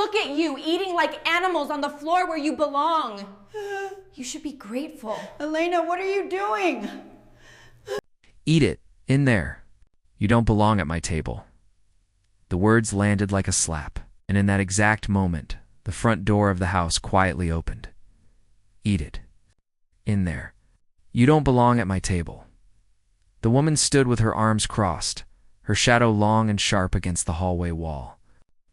Look at you, eating like animals on the floor where you belong. You should be grateful. Elena, what are you doing? Eat it, in there. You don't belong at my table. The words landed like a slap, and in that exact moment, the front door of the house quietly opened. Eat it. In there. You don't belong at my table. The woman stood with her arms crossed, her shadow long and sharp against the hallway wall.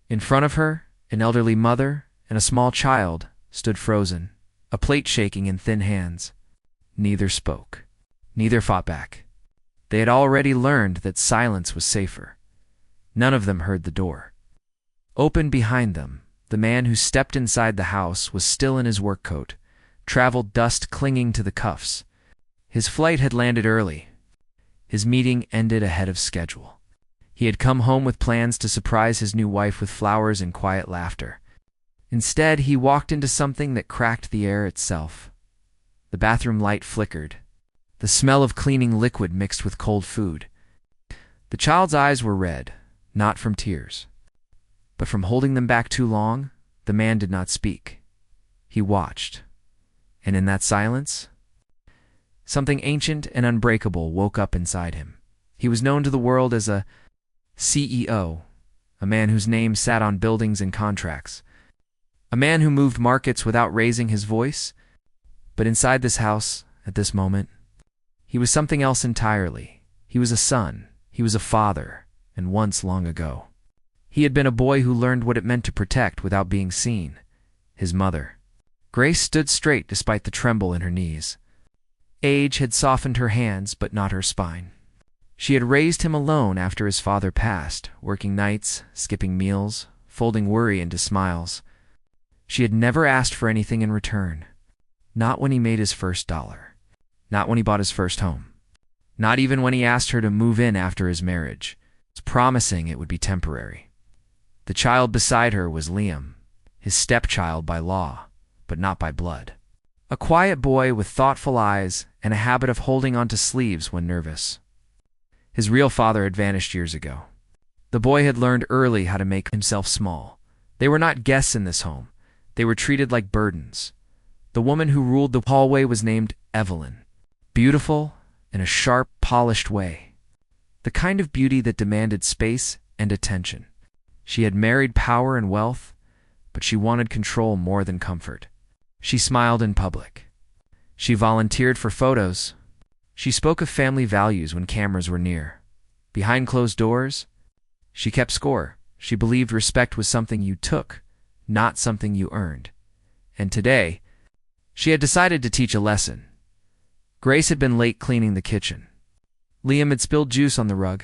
In front of her, an elderly mother and a small child stood frozen, a plate shaking in thin hands. Neither spoke. Neither fought back. They had already learned that silence was safer. None of them heard the door. Open behind them, the man who stepped inside the house was still in his work coat, traveled dust clinging to the cuffs. His flight had landed early. His meeting ended ahead of schedule. He had come home with plans to surprise his new wife with flowers and quiet laughter. Instead, he walked into something that cracked the air itself. The bathroom light flickered. The smell of cleaning liquid mixed with cold food. The child's eyes were red, not from tears. But from holding them back too long, the man did not speak. He watched. And in that silence, something ancient and unbreakable woke up inside him. He was known to the world as a CEO, a man whose name sat on buildings and contracts, a man who moved markets without raising his voice. But inside this house, at this moment, he was something else entirely. He was a son, he was a father, and once long ago, he had been a boy who learned what it meant to protect without being seen. His mother. Grace stood straight despite the tremble in her knees. Age had softened her hands, but not her spine. She had raised him alone after his father passed, working nights, skipping meals, folding worry into smiles. She had never asked for anything in return. Not when he made his first dollar. Not when he bought his first home. Not even when he asked her to move in after his marriage, promising it would be temporary. The child beside her was Liam, his stepchild by law, but not by blood. A quiet boy with thoughtful eyes and a habit of holding onto sleeves when nervous. His real father had vanished years ago. The boy had learned early how to make himself small. They were not guests in this home. They were treated like burdens. The woman who ruled the hallway was named Evelyn. Beautiful in a sharp, polished way. The kind of beauty that demanded space and attention. She had married power and wealth, but she wanted control more than comfort. She smiled in public. She volunteered for photos. She spoke of family values when cameras were near. Behind closed doors, she kept score. She believed respect was something you took, not something you earned. And today, she had decided to teach a lesson. Grace had been late cleaning the kitchen. Liam had spilled juice on the rug.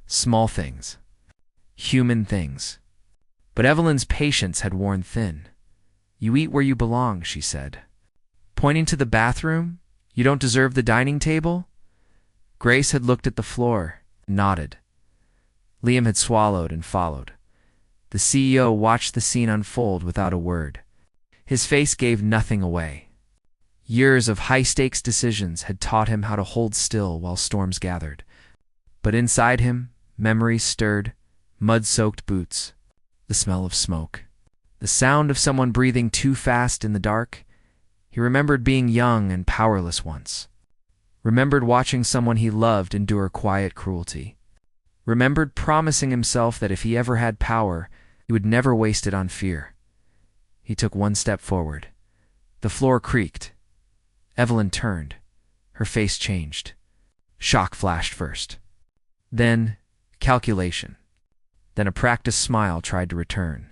Small things. Human things. But Evelyn's patience had worn thin. "You eat where you belong," she said. Pointing to the bathroom, "You don't deserve the dining table?" Grace had looked at the floor, nodded. Liam had swallowed and followed. The CEO watched the scene unfold without a word. His face gave nothing away. Years of high-stakes decisions had taught him how to hold still while storms gathered. But inside him, memories stirred, mud-soaked boots, the smell of smoke, the sound of someone breathing too fast in the dark. He remembered being young and powerless once. Remembered watching someone he loved endure quiet cruelty. Remembered promising himself that if he ever had power, he would never waste it on fear. He took one step forward. The floor creaked. Evelyn turned. Her face changed. Shock flashed first. Then calculation. Then a practiced smile tried to return.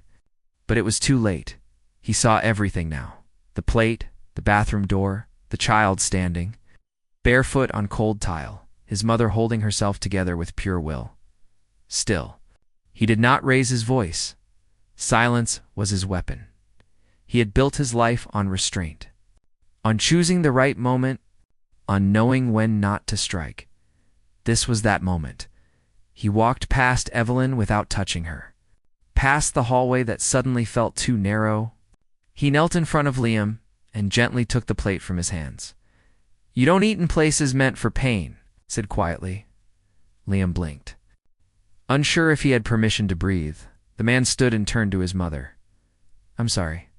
But it was too late. He saw everything now. The plate, the bathroom door, the child standing, barefoot on cold tile, his mother holding herself together with pure will. Still, he did not raise his voice. Silence was his weapon. He had built his life on restraint, on choosing the right moment, on knowing when not to strike. This was that moment. He walked past Evelyn without touching her, past the hallway that suddenly felt too narrow. He knelt in front of Liam and gently took the plate from his hands. "You don't eat in places meant for pain," said quietly. Liam blinked. Unsure if he had permission to breathe, the man stood and turned to his mother. I'm sorry.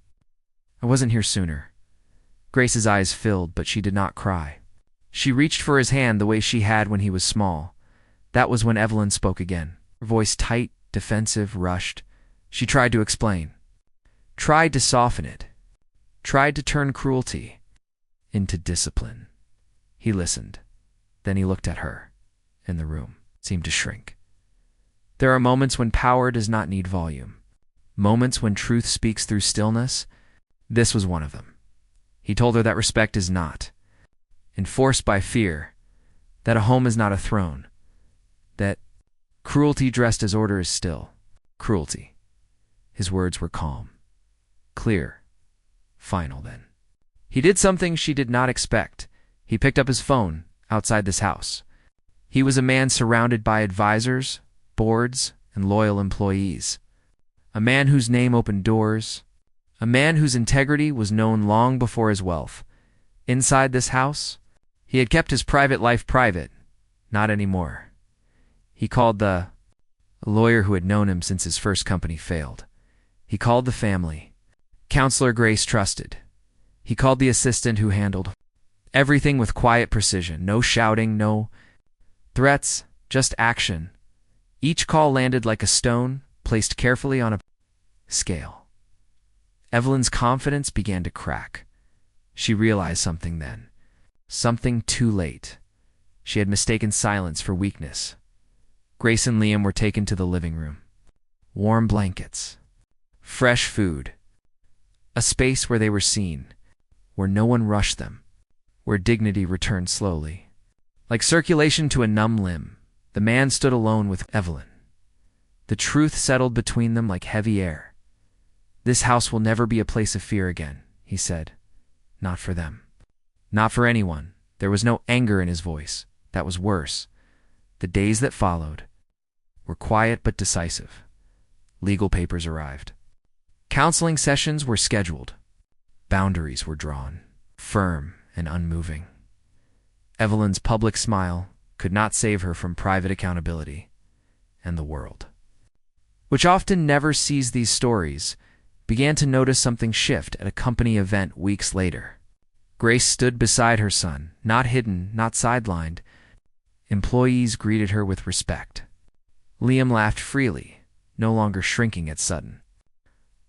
I wasn't here sooner. Grace's eyes filled, but she did not cry. She reached for his hand the way she had when he was small. That was when Evelyn spoke again. Her voice tight, defensive, rushed. She tried to explain. Tried to soften it. Tried to turn cruelty into discipline. He listened. Then he looked at her, and the room seemed to shrink. There are moments when power does not need volume. Moments when truth speaks through stillness. This was one of them. He told her that respect is not enforced by fear, that a home is not a throne, that cruelty dressed as order is still cruelty. His words were calm, clear, final then. He did something she did not expect. He picked up his phone outside this house. He was a man surrounded by advisors, boards, and loyal employees. A man whose name opened doors. A man whose integrity was known long before his wealth. Inside this house, he had kept his private life private. Not anymore. He called a lawyer who had known him since his first company failed. He called the family. Counselor Grace trusted. He called the assistant who handled everything with quiet precision. No shouting, no threats, just action. Each call landed like a stone, placed carefully on a scale. Evelyn's confidence began to crack. She realized something then. Something too late. She had mistaken silence for weakness. Grace and Liam were taken to the living room. Warm blankets. Fresh food. A space where they were seen, where no one rushed them, where dignity returned slowly. Like circulation to a numb limb, the man stood alone with Evelyn. The truth settled between them like heavy air. This house will never be a place of fear again, he said. Not for them. Not for anyone. There was no anger in his voice. That was worse. The days that followed were quiet but decisive. Legal papers arrived. Counseling sessions were scheduled. Boundaries were drawn, firm and unmoving. Evelyn's public smile could not save her from private accountability and the world, which often never sees these stories, began to notice something shift at a company event weeks later. Grace stood beside her son, not hidden, not sidelined. Employees greeted her with respect. Liam laughed freely, no longer shrinking at sudden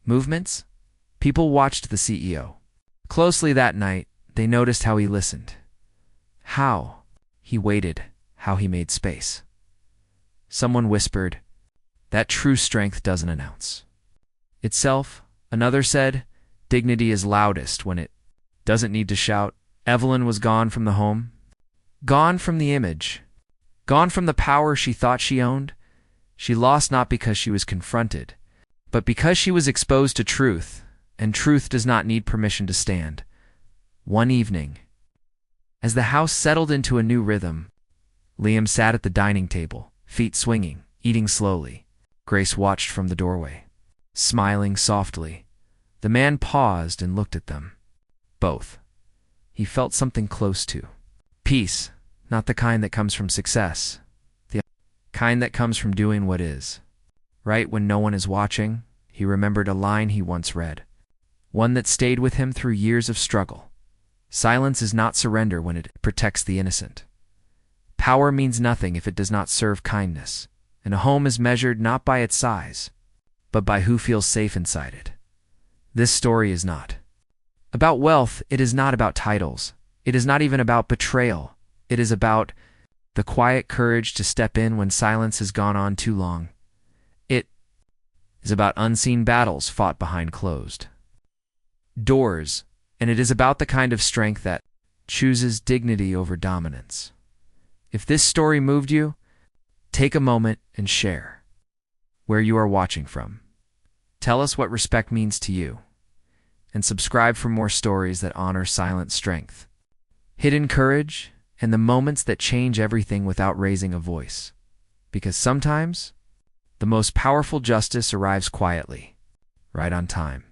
movements. People watched the CEO closely that night. They noticed how he listened, how he waited, how he made space. Someone whispered, "That true strength doesn't announce itself." Another said, "Dignity is loudest when it doesn't need to shout." Evelyn was gone from the home, gone from the image, gone from the power she thought she owned. She lost not because she was confronted, but because she was exposed to truth, and truth does not need permission to stand. One evening, as the house settled into a new rhythm, Liam sat at the dining table, feet swinging, eating slowly. Grace watched from the doorway, smiling softly. The man paused and looked at them. Both. He felt something close to. Peace, not the kind that comes from success. The kind that comes from doing what is. Right when no one is watching, he remembered a line he once read. One that stayed with him through years of struggle. Silence is not surrender when it protects the innocent. Power means nothing if it does not serve kindness, and a home is measured not by its size, but by who feels safe inside it. This story is not about wealth. It is not about titles. It is not even about betrayal. It is about the quiet courage to step in when silence has gone on too long. It is about unseen battles fought behind closed doors, and it is about the kind of strength that chooses dignity over dominance. If this story moved you, take a moment and share where you are watching from. Tell us what respect means to you, and subscribe for more stories that honor silent strength, hidden courage, and the moments that change everything without raising a voice. Because sometimes, the most powerful justice arrives quietly, right on time.